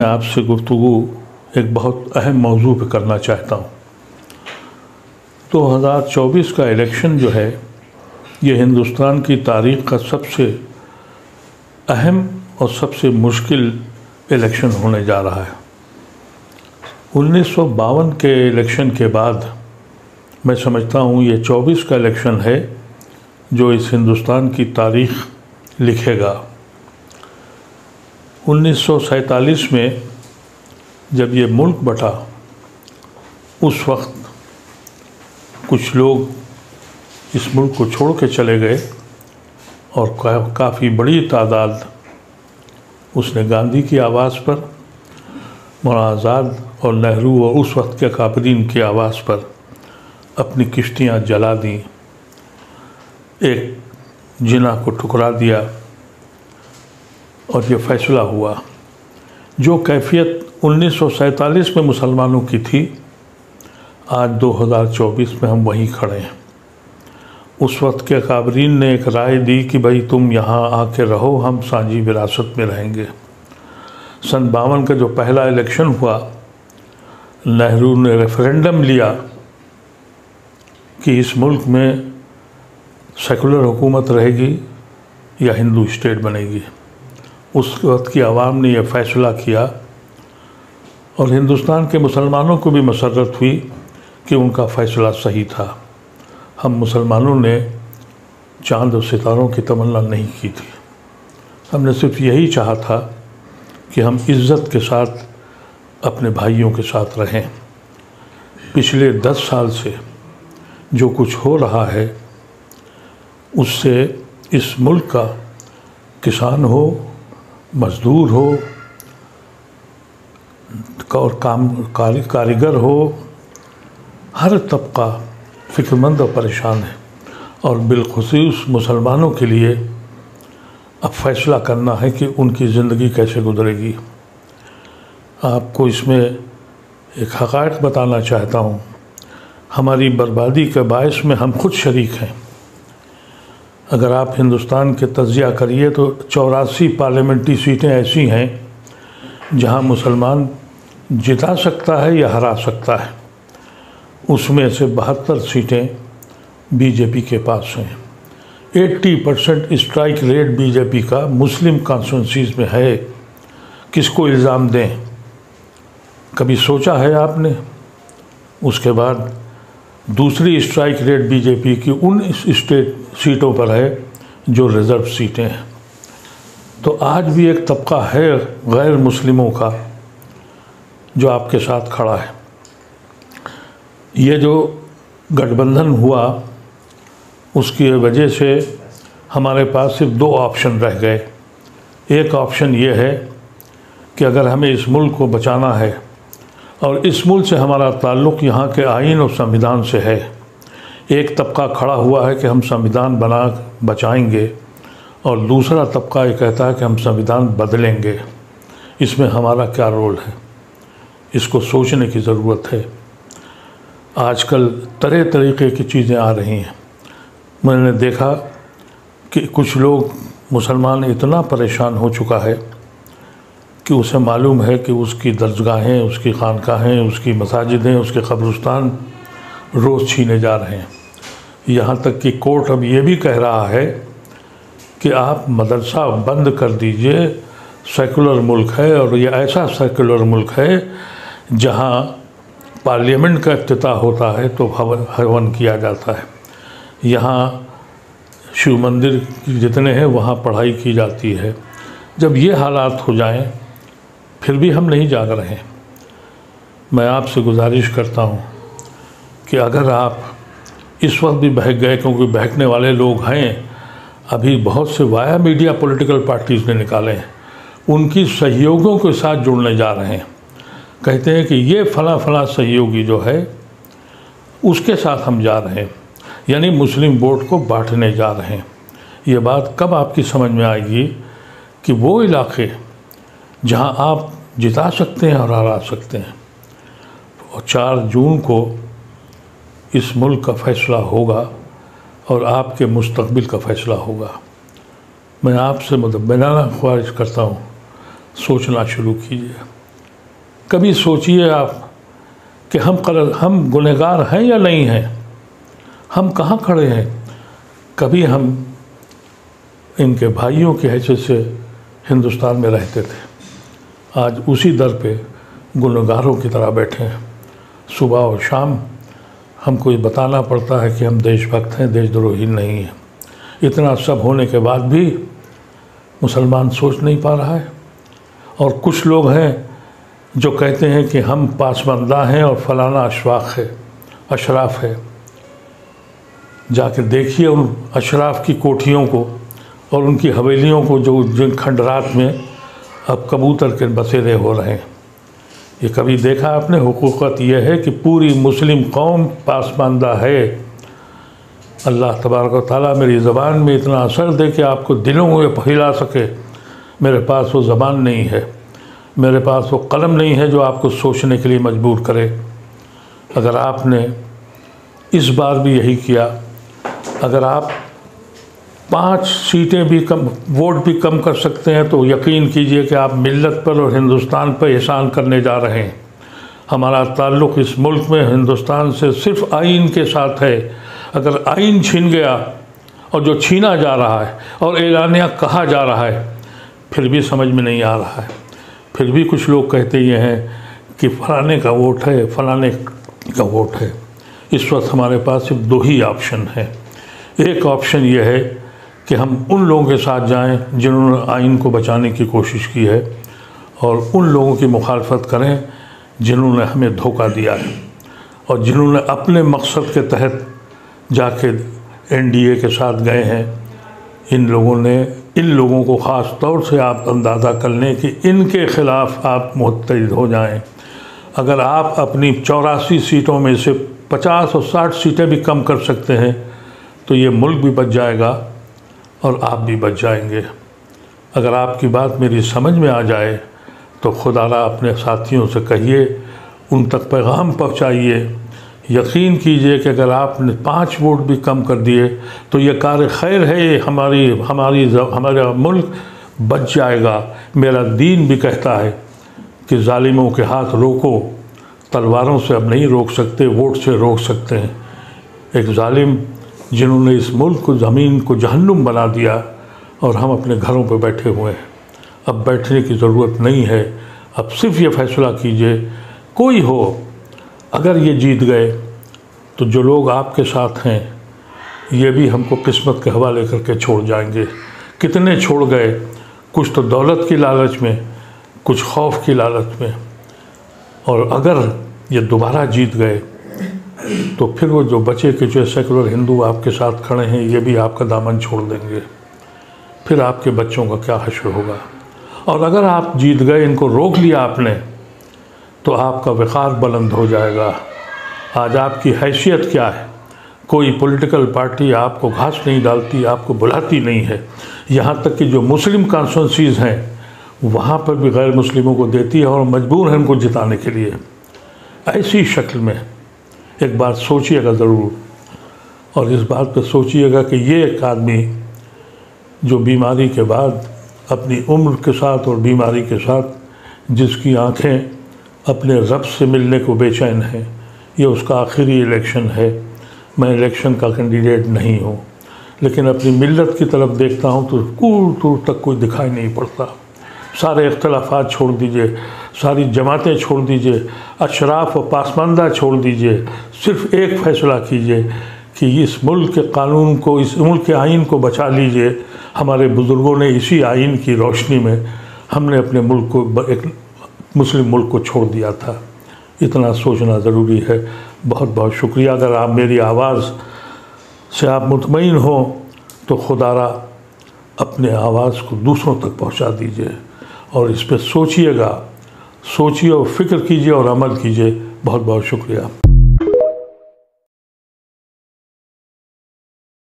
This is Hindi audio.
आपसे गुफ्तगू एक बहुत अहम मौजू पे करना चाहता हूँ। 2024 का इलेक्शन जो है ये हिंदुस्तान की तारीख़ का सबसे अहम और सबसे मुश्किल इलेक्शन होने जा रहा है। 1952 के इलेक्शन के बाद मैं समझता हूँ ये 24 का इलेक्शन है जो इस हिंदुस्तान की तारीख़ लिखेगा। 1947 में जब ये मुल्क बटा उस वक्त कुछ लोग इस मुल्क को छोड़ के चले गए और काफ़ी बड़ी तादाद उसने गांधी की आवाज़ पर, मौलाना आज़ाद और नेहरू और उस वक्त के काबरीन की आवाज़ पर अपनी किश्तियाँ जला दी, एक जिना को ठुकरा दिया और ये फ़ैसला हुआ। जो कैफियत 1947 में मुसलमानों की थी, आज 2024 में हम वहीं खड़े हैं। उस वक्त के काबरीन ने एक राय दी कि भाई तुम यहाँ आके रहो, हम साझी विरासत में रहेंगे। सन 52 का जो पहला इलेक्शन हुआ, नेहरू ने रेफरेंडम लिया कि इस मुल्क में सेकुलर हुकूमत रहेगी या हिंदू स्टेट बनेगी। उस वक्त की आवाम ने यह फ़ैसला किया और हिंदुस्तान के मुसलमानों को भी मसर्रत हुई कि उनका फ़ैसला सही था। हम मुसलमानों ने चाँद और सितारों की तमन्ना नहीं की थी, हमने सिर्फ यही चाहा था कि हम इज़्ज़त के साथ अपने भाइयों के साथ रहें। पिछले 10 साल से जो कुछ हो रहा है उससे इस मुल्क का किसान हो, मज़दूर हो और कारीगर हो, हर तबका फ़िक्रमंद और परेशान है। और बिलख़ुसूस मुसलमानों के लिए अब फ़ैसला करना है कि उनकी ज़िंदगी कैसे गुजरेगी। आपको इसमें एक हक़ाइक़ बताना चाहता हूँ। हमारी बर्बादी के बायस में हम खुद शरीक हैं। अगर आप हिंदुस्तान के तज़किया करिए तो 84 पार्लियामेंट्री सीटें ऐसी हैं जहां मुसलमान जिता सकता है या हरा सकता है। उसमें से 72 सीटें बीजेपी के पास हैं। 80% स्ट्राइक रेट बीजेपी का मुस्लिम कॉन्स्टिट्यूंसीज़ में है। किसको इल्ज़ाम दें? कभी सोचा है आपने? उसके बाद दूसरी स्ट्राइक रेट बीजेपी की उन स्टेट सीटों पर है जो रिज़र्व सीटें हैं। तो आज भी एक तबका है गैर मुस्लिमों का जो आपके साथ खड़ा है। ये जो गठबंधन हुआ उसकी वजह से हमारे पास सिर्फ 2 ऑप्शन रह गए। एक ऑप्शन ये है कि अगर हमें इस मुल्क को बचाना है और इस मुल्क से हमारा ताल्लुक़ यहाँ के आइन और संविधान से है, एक तबका खड़ा हुआ है कि हम संविधान बना बचाएंगे और दूसरा तबका ये कहता है कि हम संविधान बदलेंगे। इसमें हमारा क्या रोल है, इसको सोचने की ज़रूरत है। आजकल तरह तरीक़े की चीज़ें आ रही हैं। मैंने देखा कि कुछ लोग मुसलमान इतना परेशान हो चुका है कि उसे मालूम है कि उसकी दरगाहें, उसकी खानकाहें, उसकी मसाजिदें, उसके कब्रिस्तान रोज़ छीने जा रहे हैं। यहाँ तक कि कोर्ट अब ये भी कह रहा है कि आप मदरसा बंद कर दीजिए, सेकुलर मुल्क है और ये ऐसा सेकुलर मुल्क है जहाँ पार्लियामेंट का इफ्तिताह होता है तो हवन किया जाता है। यहाँ शिव मंदिर जितने हैं वहाँ पढ़ाई की जाती है। जब ये हालात हो जाएं फिर भी हम नहीं जाग रहे हैं। मैं आपसे गुजारिश करता हूँ कि अगर आप इस वक्त भी बहक गए, क्योंकि बहकने वाले लोग हैं, अभी बहुत से वाया मीडिया पॉलिटिकल पार्टीज़ ने निकाले हैं, उनकी सहयोगियों के साथ जुड़ने जा रहे हैं। कहते हैं कि ये फ़ला सहयोगी जो है उसके साथ हम जा रहे हैं, यानी मुस्लिम वोट को बांटने जा रहे हैं। ये बात कब आपकी समझ में आएगी कि वो इलाके जहां आप जिता सकते हैं और हरा सकते हैं। और 4 जून को इस मुल्क का फ़ैसला होगा और आपके मुस्तक़बिल का फ़ैसला होगा। मैं आपसे मुतब्बिनाना ख्वाहिश करता हूँ, सोचना शुरू कीजिए। कभी सोचिए आप कि हम गुनहगार हैं या नहीं हैं, हम कहाँ खड़े हैं। कभी हम इनके भाइयों की हैसियत से हिंदुस्तान में रहते थे, आज उसी दर पे गुनहगारों की तरह बैठे हैं। सुबह और शाम हमको ये बताना पड़ता है कि हम देशभक्त हैं, देशद्रोही नहीं हैं। इतना सब होने के बाद भी मुसलमान सोच नहीं पा रहा है। और कुछ लोग हैं जो कहते हैं कि हम पासबंदा हैं और फलाना अशराफ है। जाके देखिए उन अशराफ की कोठियों को और उनकी हवेलियों को, जो जिन खंडरात में अब कबूतर के बसेरे हो रहे हैं। ये कभी देखा आपने? हुकूकत यह है कि पूरी मुस्लिम कौम पासबंदा है। अल्लाह तबारक व तआला मेरी ज़बान में इतना असर दे कि आपको दिलों में हिला सके। मेरे पास वो ज़बान नहीं है, मेरे पास वो कलम नहीं है जो आपको सोचने के लिए मजबूर करे। अगर आपने इस बार भी यही किया, अगर आप 5 सीटें भी कम, वोट भी कम कर सकते हैं, तो यकीन कीजिए कि आप मिल्लत पर और हिंदुस्तान पर एहसान करने जा रहे हैं। हमारा ताल्लुक़ इस मुल्क में हिंदुस्तान से सिर्फ़ आइन के साथ है। अगर आइन छीन गया, और जो छीना जा रहा है और एलानिया कहा जा रहा है, फिर भी समझ में नहीं आ रहा है। फिर भी कुछ लोग कहते ये हैं कि फलाने का वोट है, फलाने का वोट है। इस वक्त हमारे पास सिर्फ 2 ही ऑप्शन हैं। एक ऑप्शन ये है कि हम उन लोगों के साथ जाएं जिन्होंने आइन को बचाने की कोशिश की है, और उन लोगों की मुखालफत करें जिन्होंने हमें धोखा दिया है और जिन्होंने अपने मकसद के तहत जाके NDA के साथ गए हैं। इन लोगों को ख़ास तौर से आप अंदाज़ा कर लें कि इनके ख़िलाफ़ आप मुत्तहिद हो जाएं। अगर आप अपनी 84 सीटों में से 50 और 60 सीटें भी कम कर सकते हैं, तो ये मुल्क भी बच जाएगा और आप भी बच जाएंगे। अगर आपकी बात मेरी समझ में आ जाए तो खुदारा अपने साथियों से कहिए, उन तक पैगाम पहुँचाइए। यकीन कीजिए कि अगर आपने 5 वोट भी कम कर दिए तो ये कार खैर है, हमारा मुल्क बच जाएगा। मेरा दीन भी कहता है कि जालिमों के हाथ रोको, तलवारों से अब नहीं रोक सकते, वोट से रोक सकते हैं। एक जालिम जिन्होंने इस मुल्क को, ज़मीन को जहन्नुम बना दिया, और हम अपने घरों पर बैठे हुए हैं। अब बैठने की ज़रूरत नहीं है। अब सिर्फ ये फ़ैसला कीजिए, कोई हो, अगर ये जीत गए तो जो लोग आपके साथ हैं ये भी हमको किस्मत के हवाले करके छोड़ जाएंगे। कितने छोड़ गए, कुछ तो दौलत की लालच में, कुछ खौफ की लालच में। और अगर ये दोबारा जीत गए तो फिर वो जो बचे के जो सेकुलर हिंदू आपके साथ खड़े हैं, ये भी आपका दामन छोड़ देंगे। फिर आपके बच्चों का क्या हश्र होगा। और अगर आप जीत गए, इनको रोक लिया आपने, तो आपका वक़ार बुलंद हो जाएगा। आज आपकी हैसियत क्या है? कोई पॉलिटिकल पार्टी आपको घास नहीं डालती, आपको बुलाती नहीं है। यहाँ तक कि जो मुस्लिम कॉन्स्टिट्यूंसीज़ हैं वहाँ पर भी गैर मुस्लिमों को देती है और मजबूर है उनको जिताने के लिए। ऐसी शक्ल में एक बात सोचिएगा ज़रूर, और इस बात पर सोचिएगा कि ये एक आदमी जो बीमारी के बाद अपनी उम्र के साथ और बीमारी के साथ जिसकी आँखें अपने रब से मिलने को बेचैन है, ये उसका आखिरी इलेक्शन है। मैं इलेक्शन का कैंडिडेट नहीं हूँ, लेकिन अपनी मिल्लत की तरफ देखता हूँ तो दूर दूर तक कोई दिखाई नहीं पड़ता। सारे इख्तलाफात छोड़ दीजिए, सारी जमातें छोड़ दीजिए, अशराफ व पासमानदा छोड़ दीजिए। सिर्फ़ एक फ़ैसला कीजिए कि इस मुल्क के कानून को, इस मुल्क के आइन को बचा लीजिए। हमारे बुज़ुर्गों ने इसी आइन की रोशनी में हमने अपने मुल्क को, एक मुस्लिम मुल्क को छोड़ दिया था। इतना सोचना ज़रूरी है। बहुत बहुत शुक्रिया। अगर आप मेरी आवाज़ से आप मुतमईन हो तो खुदारा अपने आवाज़ को दूसरों तक पहुंचा दीजिए और इस पर सोचिएगा, सोचिए और फ़िक्र कीजिए और अमल कीजिए। बहुत बहुत शुक्रिया।